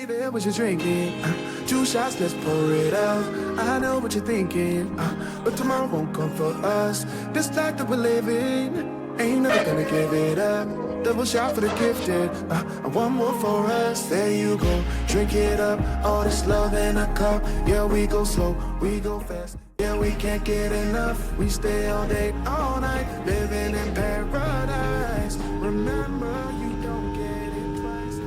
there what you're drinking. 2 shots, let's pour it out. I know what you're thinking, but tomorrow won't come for us. This life that we're living, ain't never gonna give it up. Double shot for the gifted, and one more for us. There you go, drink it up. All this love in a cup. Yeah, we go slow, we go fast. Yeah, we can't get enough. We stay all day, all night, living in paradise. Remember, you don't get it twice.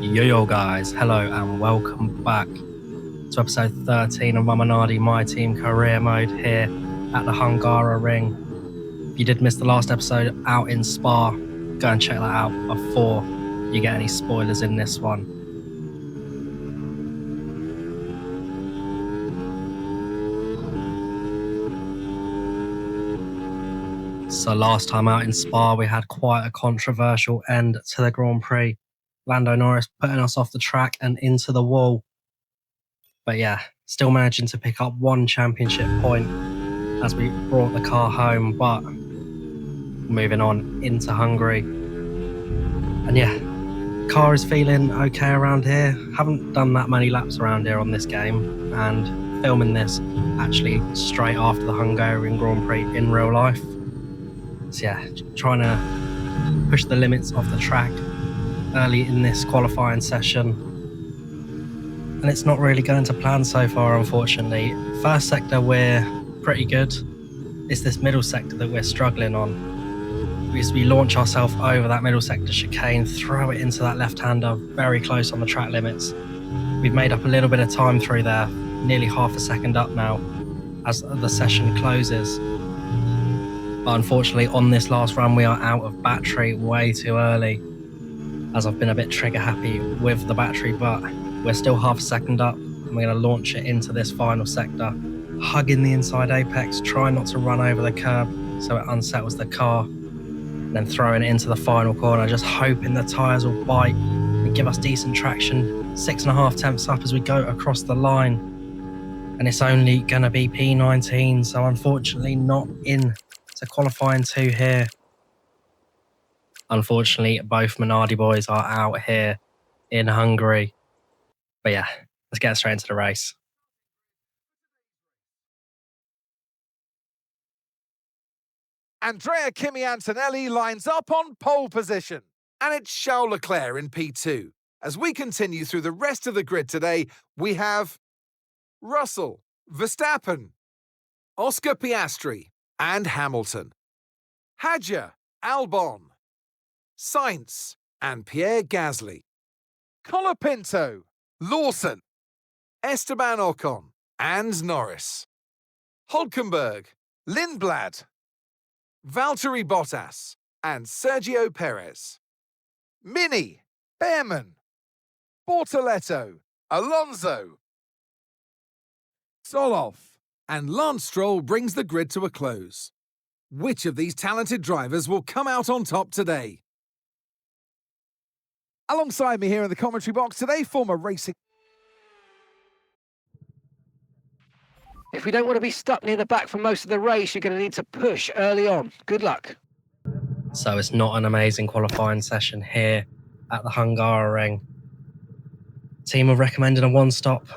Yo guys, hello and welcome back to episode 13 of Minardi, my team career mode here at the Hungarian. If you did miss the last episode out in Spa, go and check that out before you get any spoilers in this one. So last time out in Spa, we had quite a controversial end to the Grand Prix. Lando Norris putting us off the track and into the wall. But yeah, still managing to pick up 1 championship point as we brought the car home, but moving on into Hungary. And yeah, car is feeling okay around here. Haven't done that many laps around here on this game, and filming this actually straight after the Hungarian Grand Prix in real life. So yeah, trying to push the limits of the track early in this qualifying session, and it's not really going to plan so far, unfortunately. First sector we're pretty good. It's this middle sector that we're struggling on. As we launch ourselves over that middle sector chicane, throw it into that left-hander very close on the track limits. We've made up a little bit of time through there, nearly half a second up now as the session closes. But unfortunately on this last run we are out of battery way too early, as I've been a bit trigger happy with the battery, but we're still half a second up and we're going to launch it into this final sector, hugging the inside apex, trying not to run over the curb so it unsettles the car, and then throwing it into the final corner, just hoping the tyres will bite and give us decent traction. 6.5 tenths up as we go across the line, and it's only going to be P19, so unfortunately not in to qualifying 2 here. Unfortunately, both Minardi boys are out here in Hungary. But yeah, let's get straight into the race. Andrea Kimi Antonelli lines up on pole position. And it's Charles Leclerc in P2. As we continue through the rest of the grid today, we have Russell, Verstappen, Oscar Piastri, and Hamilton, Hadjar, Albon, Sainz, and Pierre Gasly, Colapinto, Lawson, Esteban Ocon, and Norris, Hülkenberg, Lindblad, Valtteri Bottas, and Sergio Perez, Mini, Behrman, Bortoletto, Alonso, Soloff, and Lance Stroll brings the grid to a close. Which of these talented drivers will come out on top today? Alongside me here in the commentary box today, former racing... If we don't want to be stuck near the back for most of the race, you're going to need to push early on. Good luck. So it's not an amazing qualifying session here at the Hungarian. Team have recommended a 1-stop,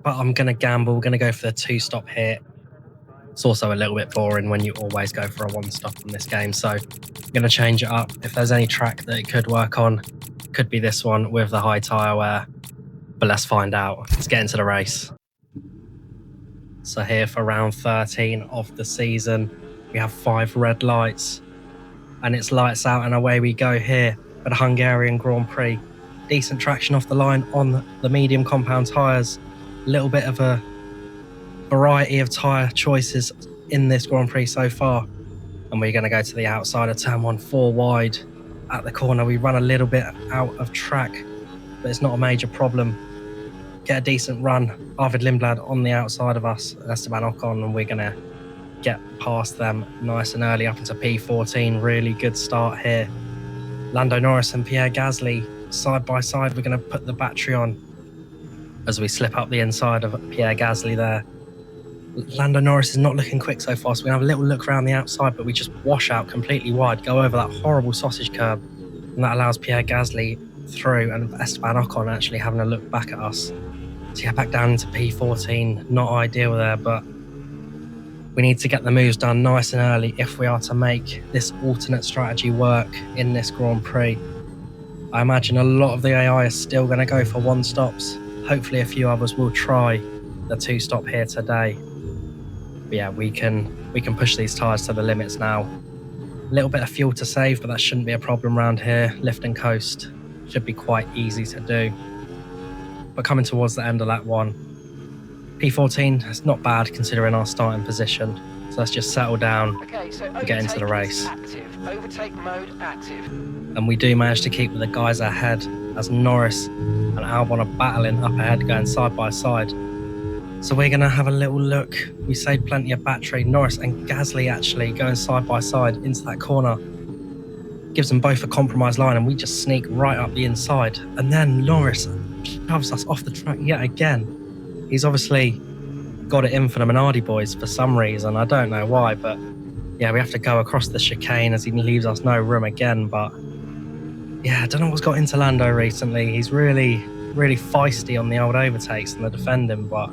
but I'm going to gamble, going to go for the 2-stop here. It's also a little bit boring when you always go for a 1-stop in this game, so I'm going to change it up. If there's any track that it could work on, could be this one with the high tyre wear, but let's find out. Let's get into the race. So here for round 13 of the season, we have 5 red lights, and it's lights out and away we go here at the Hungarian Grand Prix. Decent traction off the line on the medium compound tyres. A little bit of a variety of tyre choices in this Grand Prix so far. And we're going to go to the outside of turn 1, 4 wide. At the corner, we run a little bit out of track, but it's not a major problem. Get a decent run. Arvid Lindblad on the outside of us, Esteban Ocon, and we're going to get past them nice and early up into P14. Really good start here. Lando Norris and Pierre Gasly side by side. We're going to put the battery on as we slip up the inside of Pierre Gasly there. Lando Norris is not looking quick so far, so we have a little look around the outside, but we just wash out completely wide, go over that horrible sausage curb, And that allows Pierre Gasly through, and Esteban Ocon actually having a look back at us. So yeah, back down into P14, not ideal there, but we need to get the moves done nice and early if we are to make this alternate strategy work in this Grand Prix. I imagine a lot of the AI is still going to go for one stops. Hopefully a few others will try the two stop here today. But yeah, we can push these tyres to the limits now. A little bit of fuel to save, but that shouldn't be a problem around here. Lift and coast should be quite easy to do. But coming towards the end of lap 1, P14 is not bad considering our starting position. So let's just settle down and get into the race. Overtake mode active. And we do manage to keep the guys ahead as Norris and Albon are battling up ahead, going side by side. So we're going to have a little look. We saved plenty of battery. Norris and Gasly actually going side by side into that corner. Gives them both a compromised line, and we just sneak right up the inside. And then Norris shoves us off the track yet again. He's obviously got it in for the Minardi boys for some reason. I don't know why, but yeah, we have to go across the chicane as he leaves us no room again. But yeah, I don't know what's got into Lando recently. He's really feisty on the old overtakes and the defending, but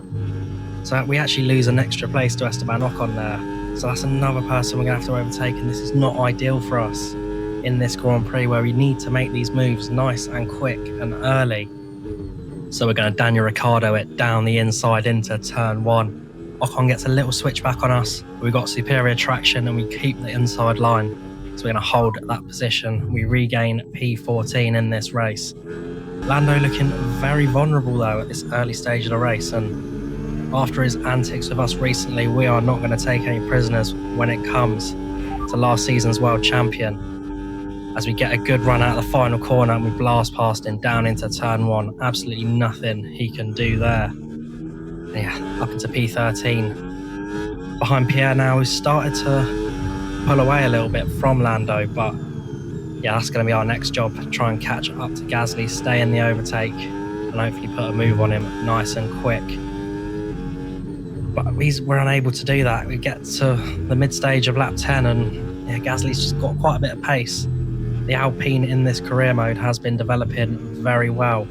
so we actually lose an extra place to Esteban Ocon there. So that's another person we're going to have to overtake, and this is not ideal for us in this Grand Prix where we need to make these moves nice and quick and early. So we're going to Daniel Ricciardo it down the inside into turn 1. Ocon gets a little switch back on us. We've got superior traction and we keep the inside line. So we're going to hold that position. We regain P14 in this race. Lando looking very vulnerable though at this early stage of the race, and after his antics with us recently, we are not going to take any prisoners when it comes to last season's world champion. As we get a good run out of the final corner and we blast past him down into turn 1. Absolutely nothing he can do there. And yeah, up into P13. Behind Pierre now, who's started to pull away a little bit from Lando, but yeah, that's going to be our next job. Try and catch up to Gasly, stay in the overtake, and hopefully put a move on him nice and quick. But we're unable to do that. We get to the mid-stage of lap 10 and yeah, Gasly's just got quite a bit of pace. The Alpine in this career mode has been developing very well.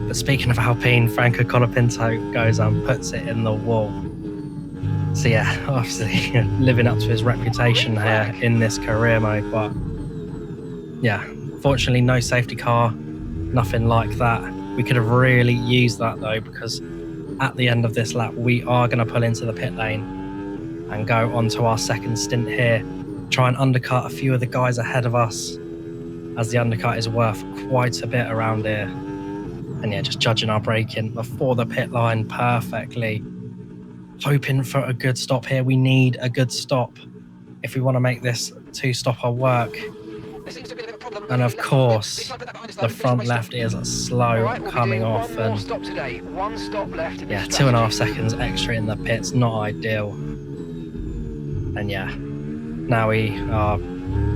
But speaking of Alpine, Franco Colapinto goes and puts it in the wall. So yeah, obviously living up to his reputation here in this career mode. But yeah, fortunately no safety car, nothing like that. We could have really used that though, because at the end of this lap, we are going to pull into the pit lane and go onto our second stint here. Try and undercut a few of the guys ahead of us, as the undercut is worth quite a bit around here. And yeah, just judging our braking before the pit line perfectly. Hoping for a good stop here. We need a good stop if we want to make this two-stopper work. And of course, the front left is slow coming off, and yeah, 2.5 seconds extra in the pits, not ideal. And yeah, now we are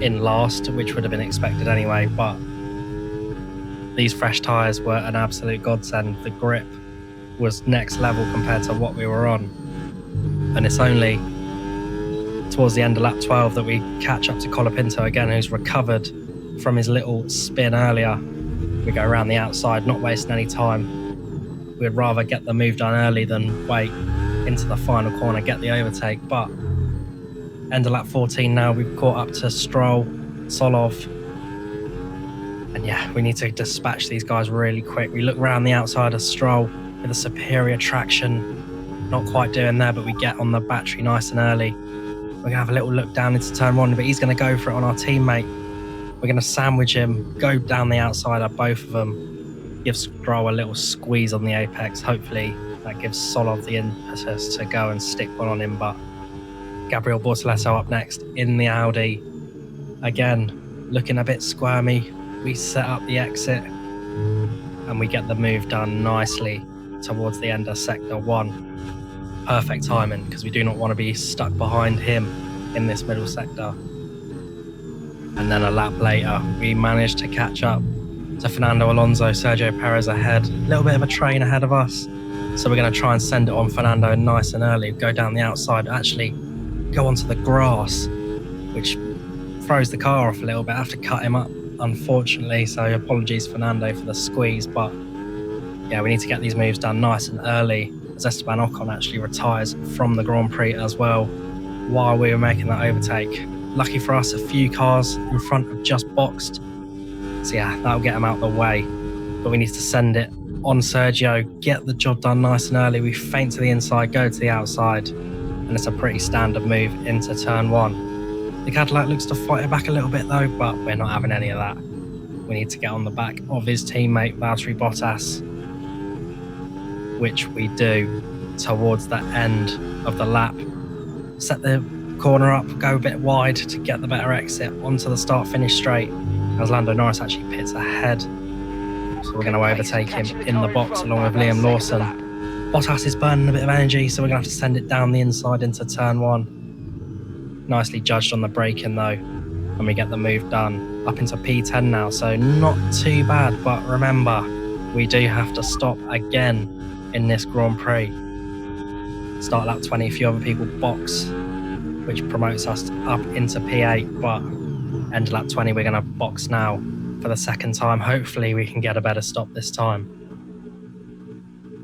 in last, which would have been expected anyway, but these fresh tyres were an absolute godsend. The grip was next level compared to what we were on. And it's only towards the end of lap 12 that we catch up to Colapinto again, who's recovered from his little spin earlier. We go around the outside, not wasting any time. We'd rather get the move done early than wait into the final corner, get the overtake. But end of lap 14 now, we've caught up to Stroll, Solov. And yeah, we need to dispatch these guys really quick. We look around the outside of Stroll with a superior traction. Not quite doing there, but we get on the battery nice and early. We're going to have a little look down into turn 1, but he's going to go for it on our teammate. We're going to sandwich him, go down the outside of both of them, give Stroll a little squeeze on the apex. Hopefully that gives Solov the impetus to go and stick one on him. But Gabriel Bortoleto up next in the Audi. Again, looking a bit squirmy. We set up the exit and we get the move done nicely towards the end of sector 1. Perfect timing, because we do not want to be stuck behind him in this middle sector. And then a lap later, we managed to catch up to Fernando Alonso, Sergio Perez ahead. A little bit of a train ahead of us. So we're going to try and send it on Fernando nice and early. Go down the outside, actually go onto the grass, which throws the car off a little bit. I have to cut him up unfortunately. So apologies, Fernando, for the squeeze. But yeah, we need to get these moves done nice and early, as Esteban Ocon actually retires from the Grand Prix as well while we were making that overtake. Lucky for us, a few cars in front have just boxed. So yeah, that'll get them out of the way. But we need to send it on Sergio, get the job done nice and early. We feint to the inside, go to the outside, and it's a pretty standard move into turn one. The Cadillac looks to fight it back a little bit though, but we're not having any of that. We need to get on the back of his teammate Valtteri Bottas, which we do towards the end of the lap. Set the corner up, go a bit wide to get the better exit onto the start-finish straight, as Lando Norris actually pits ahead. So we're going to overtake him in the box along with Liam Lawson. Bottas is burning a bit of energy, so we're going to have to send it down the inside into turn one. Nicely judged on the braking though, and we get the move done up into P10 now, so not too bad. But remember, we do have to stop again in this Grand Prix. Start lap 20, a few other people box, which promotes us up into P8, but end lap 20 we're going to box now for the second time. Hopefully we can get a better stop this time.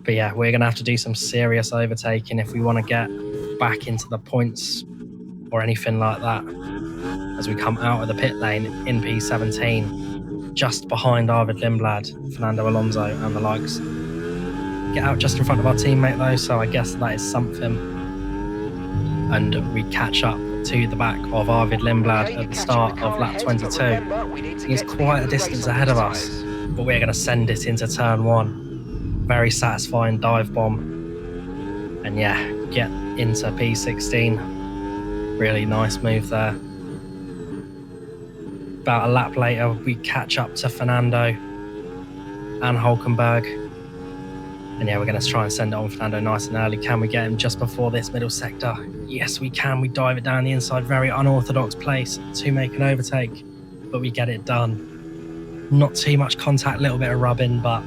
But yeah, we're going to have to do some serious overtaking if we want to get back into the points or anything like that, as we come out of the pit lane in P17, just behind Arvid Lindblad, Fernando Alonso and the likes. Get out just in front of our teammate though, so I guess that is something. And we catch up to the back of Arvid Lindblad at the start of lap 22. He's quite a distance ahead of us, but we're going to send it into turn one. Very satisfying dive bomb. And yeah, get into P16. Really nice move there. About a lap later, we catch up to Fernando and Hulkenberg. And yeah, we're going to try and send it on Fernando nice and early. Can we get him just before this middle sector? Yes, we can. We dive it down the inside. Very unorthodox place to make an overtake, but we get it done. Not too much contact, little bit of rubbing, but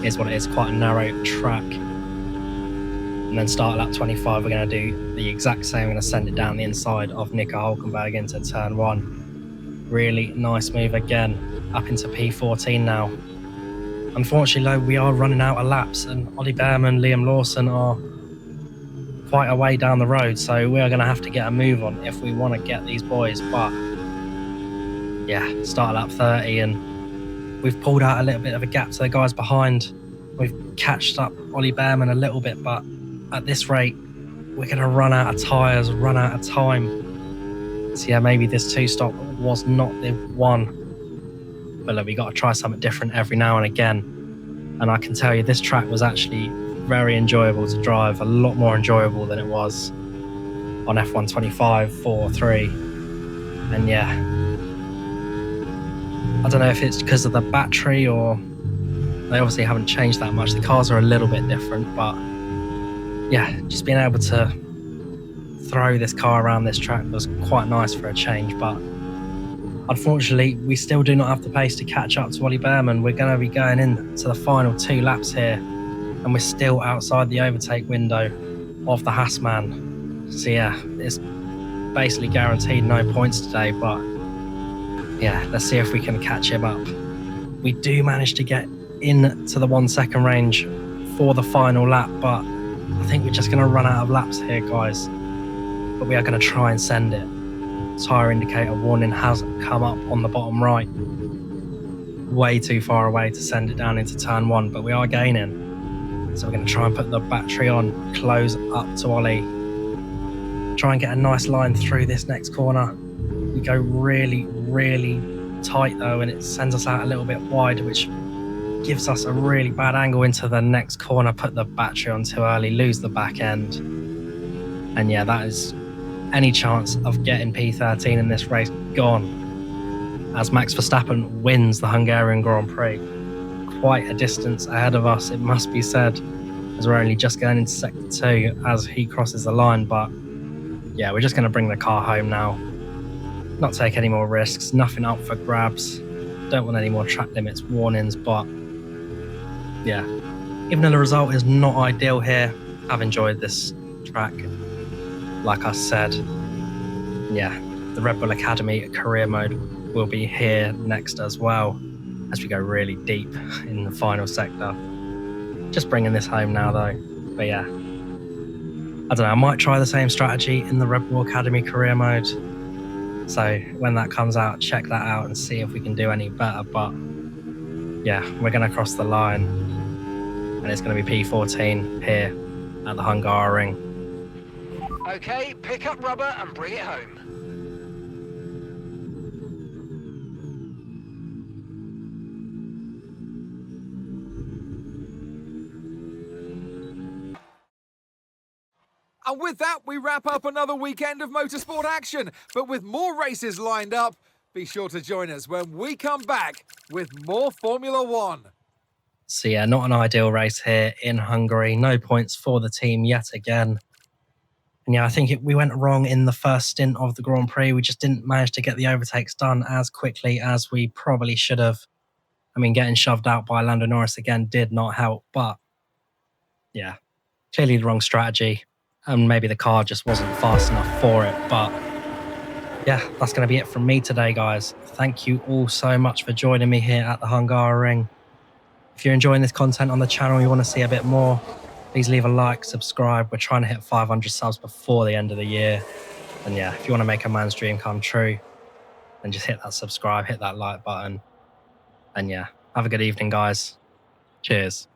here's what it is. Quite a narrow track. And then start lap 25, we're going to do the exact same. We're going to send it down the inside of Nico Hulkenberg into turn one. Really nice move again. Up into P14 now. Unfortunately, though, we are running out of laps, and Ollie Behrman, Liam Lawson are quite a way down the road, so we are going to have to get a move on if we want to get these boys. But yeah, start lap 30, and we've pulled out a little bit of a gap to the guys behind. We've catched up Ollie Behrman a little bit, but at this rate, we're going to run out of tyres, run out of time. So yeah, maybe this two-stop was not the one. But look, we got to try something different every now and again. And I can tell you, this track was actually very enjoyable to drive, a lot more enjoyable than it was on F1 25, 4, 3. And yeah, I don't know if it's because of the battery or they obviously haven't changed that much. The cars are a little bit different, but yeah, just being able to throw this car around this track was quite nice for a change. But unfortunately, we still do not have the pace to catch up to Ollie Behrman. We're going to be going into the final 2 laps here, and we're still outside the overtake window of the Haasman. So yeah, it's basically guaranteed no points today, but yeah, let's see if we can catch him up. We do manage to get into the 1 second range for the final lap, but I think we're just going to run out of laps here, guys. But we are going to try and send it. Tyre indicator warning has come up on the bottom right. Way too far away to send it down into turn 1, but we are gaining. So we're going to try and put the battery on, close up to Ollie. Try and get a nice line through this next corner. We go really, really tight though, and it sends us out a little bit wide, which gives us a really bad angle into the next corner. Put the battery on too early, lose the back end. And yeah, that is any chance of getting P13 in this race gone, as Max Verstappen wins the Hungarian Grand Prix. Quite a distance ahead of us, it must be said, as we're only just going into sector 2 as he crosses the line. But yeah, we're just going to bring the car home now, not take any more risks, nothing up for grabs, don't want any more track limits warnings. But yeah, even though the result is not ideal here, I've enjoyed this track. Like I said, yeah, the Red Bull Academy career mode will be here next as well as we go really deep in the final sector. Just bringing this home now though. But yeah, I don't know, I might try the same strategy in the Red Bull Academy career mode. So when that comes out, check that out and see if we can do any better. But yeah, we're going to cross the line and it's going to be P14 here at the Hungarian. Okay, pick up rubber and bring it home. And with that, we wrap up another weekend of motorsport action. But with more races lined up, be sure to join us when we come back with more Formula One. So yeah, not an ideal race here in Hungary. No points for the team yet again. And yeah, I think we went wrong in the first stint of the Grand Prix. We just didn't manage to get the overtakes done as quickly as we probably should have. I mean, getting shoved out by Lando Norris again did not help. But yeah, clearly the wrong strategy. And maybe the car just wasn't fast enough for it. But yeah, that's going to be it from me today, guys. Thank you all so much for joining me here at the Hungarian. If you're enjoying this content on the channel and you want to see a bit more, please leave a like, subscribe. We're trying to hit 500 subs before the end of the year. And yeah, if you want to make a man's dream come true, then just hit that subscribe, hit that like button. And yeah, have a good evening, guys. Cheers.